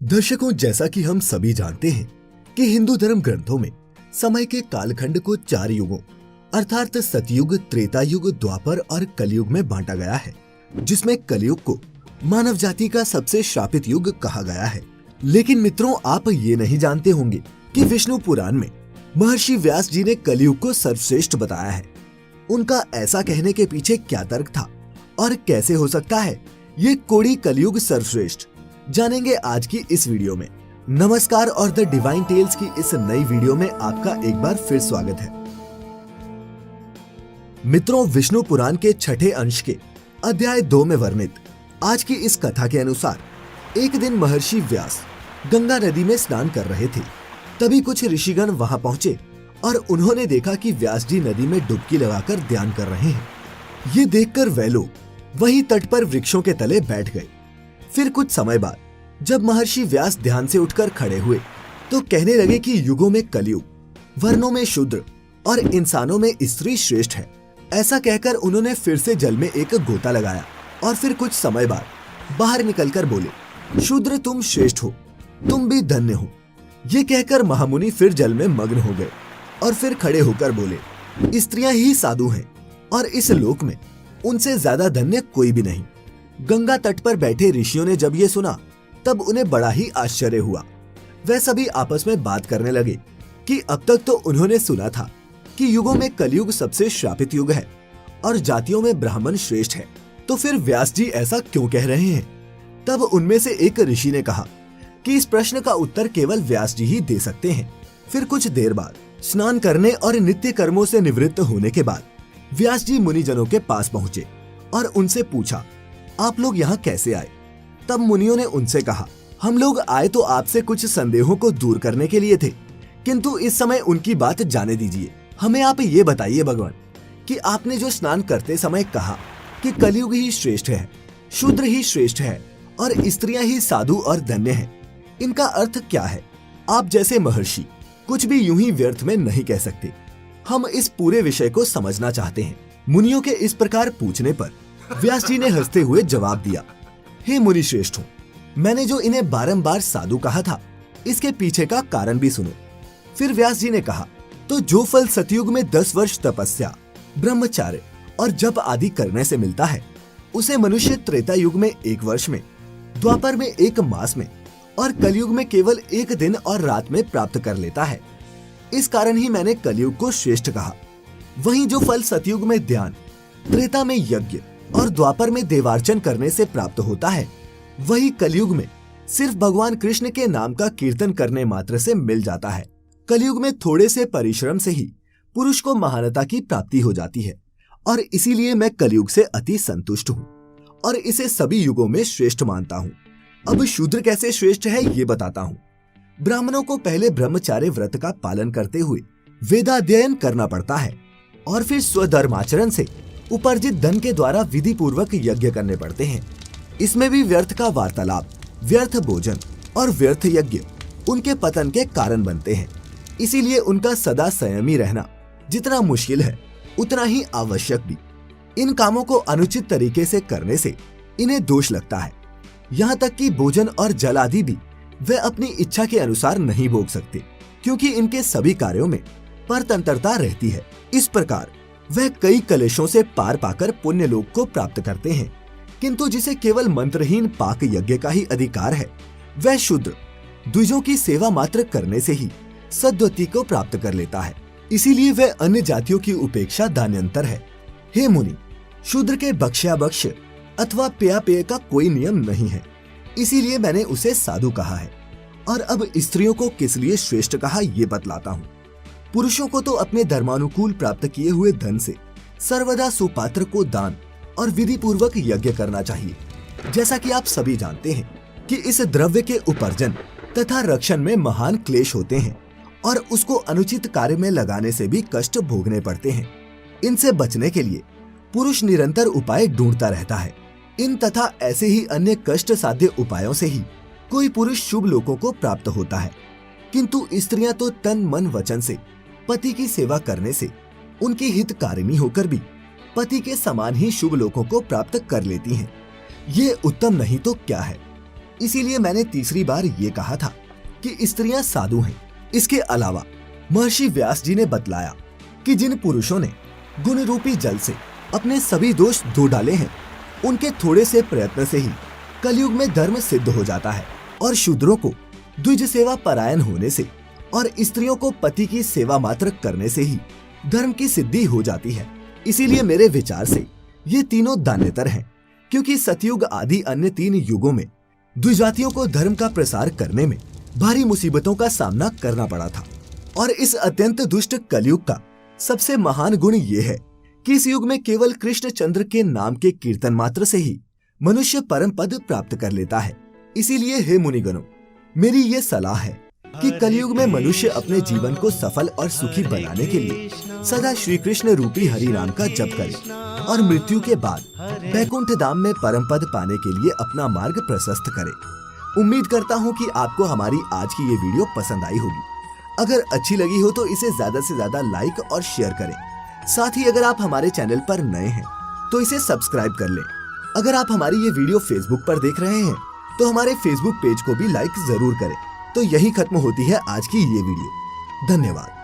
दर्शकों, जैसा कि हम सभी जानते हैं कि हिंदू धर्म ग्रंथों में समय के कालखंड को 4 युगों अर्थात सतयुग, त्रेता युग, द्वापर और कलयुग में बांटा गया है, जिसमें कलयुग को मानव जाति का सबसे श्रापित युग कहा गया है। लेकिन मित्रों, आप ये नहीं जानते होंगे कि विष्णु पुराण में महर्षि व्यास जी ने कलयुग को सर्वश्रेष्ठ बताया है। उनका ऐसा कहने के पीछे क्या तर्क था और कैसे हो सकता है ये कोड़ी कलयुग सर्वश्रेष्ठ, जानेंगे आज की इस वीडियो में। नमस्कार और द डिवाइन टेल्स की इस नई वीडियो में आपका एक बार फिर स्वागत है। मित्रों, विष्णु पुराण के 6ठे अंश के अध्याय 2 में वर्णित आज की इस कथा के अनुसार एक दिन महर्षि व्यास गंगा नदी में स्नान कर रहे थे। तभी कुछ ऋषिगण वहां पहुंचे और उन्होंने देखा कि व्यास जी नदी में डुबकी लगाकर ध्यान कर रहे हैं। ये देखकर वे लोग वहीं तट पर वृक्षों के तले बैठ गए। फिर कुछ समय बाद जब महर्षि व्यास ध्यान से उठकर खड़े हुए तो कहने लगे कि युगों में कलयुग, वर्णों में शूद्र और इंसानों में स्त्री श्रेष्ठ है। ऐसा कहकर उन्होंने फिर से जल में एक गोता लगाया और फिर कुछ समय बाद बाहर निकलकर बोले, शूद्र तुम श्रेष्ठ हो, तुम भी धन्य हो। ये कहकर महामुनि फिर जल में मग्न हो गए और फिर खड़े होकर बोले, स्त्रियां ही साधु हैं और इस लोक में उनसे ज्यादा धन्य कोई भी नहीं। गंगा तट पर बैठे ऋषियों ने जब ये सुना तब उन्हें बड़ा ही आश्चर्य हुआ। वे सभी आपस में बात करने लगे कि अब तक तो उन्होंने सुना था कि युगों में कलयुग सबसे श्रापित युग है और जातियों में ब्राह्मण श्रेष्ठ है, तो फिर व्यास जी ऐसा क्यों कह रहे हैं। तब उनमें से एक ऋषि ने कहा कि इस प्रश्न का उत्तर केवल व्यास जी ही दे सकते हैं। फिर कुछ देर बाद स्नान करने और नित्य कर्मों से निवृत्त होने के बाद व्यास जी मुनिजनों के पास पहुँचे और उनसे पूछा, आप लोग यहाँ कैसे आए। तब मुनियों ने उनसे कहा, हम लोग आए तो आपसे कुछ संदेहों को दूर करने के लिए थे, किंतु इस समय उनकी बात जाने दीजिए। हमें आप ये बताइए भगवान कि आपने जो स्नान करते समय कहा कि कलयुग ही श्रेष्ठ है, शूद्र ही श्रेष्ठ है और स्त्रियां ही साधु और धन्य हैं, इनका अर्थ क्या है। आप जैसे महर्षि कुछ भी यूं ही व्यर्थ में नहीं कह सकते। हम इस पूरे विषय को समझना चाहते हैं। मुनियों के इस प्रकार पूछने पर व्यास जी ने हंसते हुए जवाब दिया, हे मुनि श्रेष्ठों, मैंने जो इन्हें बारंबार साधु कहा था इसके पीछे का कारण भी सुनो। फिर व्यास जी ने कहा, तो जो फल सतयुग में 10 वर्ष तपस्या, ब्रह्मचार्य और जप आदि करने से मिलता है, उसे मनुष्य त्रेता युग में 1 वर्ष में, द्वापर में 1 मास में और कलयुग में केवल 1 दिन और रात में प्राप्त कर लेता है। इस कारण ही मैंने कलयुग को श्रेष्ठ कहा। वहीं जो फल सतयुग में ध्यान, त्रेता में यज्ञ और द्वापर में देवार्चन करने से प्राप्त होता है, वही कलयुग में सिर्फ भगवान कृष्ण के नाम का कीर्तन करने मात्र से मिल जाता है। कलयुग में थोड़े से परिश्रम से ही पुरुष को महानता की प्राप्ति हो जाती है और इसीलिए मैं कलयुग से अति संतुष्ट हूँ और इसे सभी युगों में श्रेष्ठ मानता हूँ। अब शूद्र कैसे श्रेष्ठ है ये बताता हूँ। ब्राह्मणों को पहले ब्रह्मचार्य व्रत का पालन करते हुए वेदाध्ययन करना पड़ता है और फिर स्वधर्माचरण से उपार्जित धन के द्वारा विधि पूर्वक यज्ञ करने पड़ते हैं। इसमें भी व्यर्थ का वार्तालाप, व्यर्थ भोजन और व्यर्थ यज्ञ उनके पतन के कारण बनते हैं। इसीलिए उनका सदा संयमी रहना जितना मुश्किल है उतना ही आवश्यक भी। इन कामों को अनुचित तरीके से करने से इन्हें दोष लगता है। यहाँ तक कि भोजन और जल आदि भी वे अपनी इच्छा के अनुसार नहीं भोग सकते, क्योंकि इनके सभी कार्यों में परतंत्रता रहती है। इस प्रकार वह कई कलेशों से पार पाकर पुण्य लोक को प्राप्त करते हैं। किंतु जिसे केवल मंत्रहीन पाक यज्ञ का ही अधिकार है, वह शूद्र द्विजों की सेवा मात्र करने से ही सद्गति को प्राप्त कर लेता है। इसीलिए वह अन्य जातियों की उपेक्षा दान्यंतर है। हे मुनि, शूद्र के बक्ष्याबक्ष्य अथवा पेय का कोई नियम नहीं है, इसीलिए मैंने उसे साधु कहा है। और अब स्त्रियों को किस लिए श्रेष्ठ कहा ये बतलाता हूँ। पुरुषों को तो अपने धर्मानुकूल प्राप्त किए हुए धन से सर्वदा सुपात्र को दान और विधि पूर्वक यज्ञ करना चाहिए। जैसा कि आप सभी जानते हैं कि इस द्रव्य के उपार्जन तथा रक्षण में महान क्लेश होते हैं और उसको अनुचित कार्य में लगाने से भी कष्ट भोगने पड़ते हैं। इनसे बचने के लिए पुरुष निरंतर उपाय ढूंढता रहता है। इन तथा ऐसे ही अन्य कष्ट साध्य उपायों से ही कोई पुरुष शुभ लोकों को प्राप्त होता है। किंतु स्त्रियां तो तन मन वचन से पति की सेवा करने से उनकी हितकारिणी होकर भी पति के समान ही शुभ लोकों को प्राप्त कर लेती हैं। ये उत्तम नहीं तो क्या है। इसीलिए मैंने तीसरी बार ये कहा था कि स्त्रियां साधु हैं। इसके अलावा महर्षि व्यास जी ने बतलाया कि जिन पुरुषों ने गुण रूपी जल से अपने सभी दोष धो डाले हैं, उनके थोड़े से प्रयत्न से ही कलयुग में धर्म सिद्ध हो जाता है और शूद्रों को द्विज सेवा परायण होने से और स्त्रियों को पति की सेवा मात्र करने से ही धर्म की सिद्धि हो जाती है। इसीलिए मेरे विचार से ये तीनों दान्यतर हैं, क्योंकि सतयुग आदि अन्य 3 युगों में द्विजातियों को धर्म का प्रसार करने में भारी मुसीबतों का सामना करना पड़ा था। और इस अत्यंत दुष्ट कलयुग का सबसे महान गुण ये है कि इस युग में केवल कृष्ण चंद्र के नाम के कीर्तन मात्र से ही मनुष्य परम पद प्राप्त कर लेता है। इसीलिए हे मुनिगणों, मेरी ये सलाह है कि कलयुग में मनुष्य अपने जीवन को सफल और सुखी बनाने के लिए सदा श्री कृष्ण रूपी हरि नाम का जप करे और मृत्यु के बाद वैकुंठ धाम में परम पद पाने के लिए अपना मार्ग प्रशस्त करे। उम्मीद करता हूँ कि आपको हमारी आज की ये वीडियो पसंद आई होगी। अगर अच्छी लगी हो तो इसे ज्यादा से ज्यादा लाइक और शेयर करें। साथ ही अगर आप हमारे चैनल पर नए हैं तो इसे सब्सक्राइब कर लें। अगर आप हमारी ये वीडियो फेसबुक पर देख रहे हैं तो हमारे फेसबुक पेज को भी लाइक जरूर करें। तो यही खत्म होती है आज की ये वीडियो। धन्यवाद।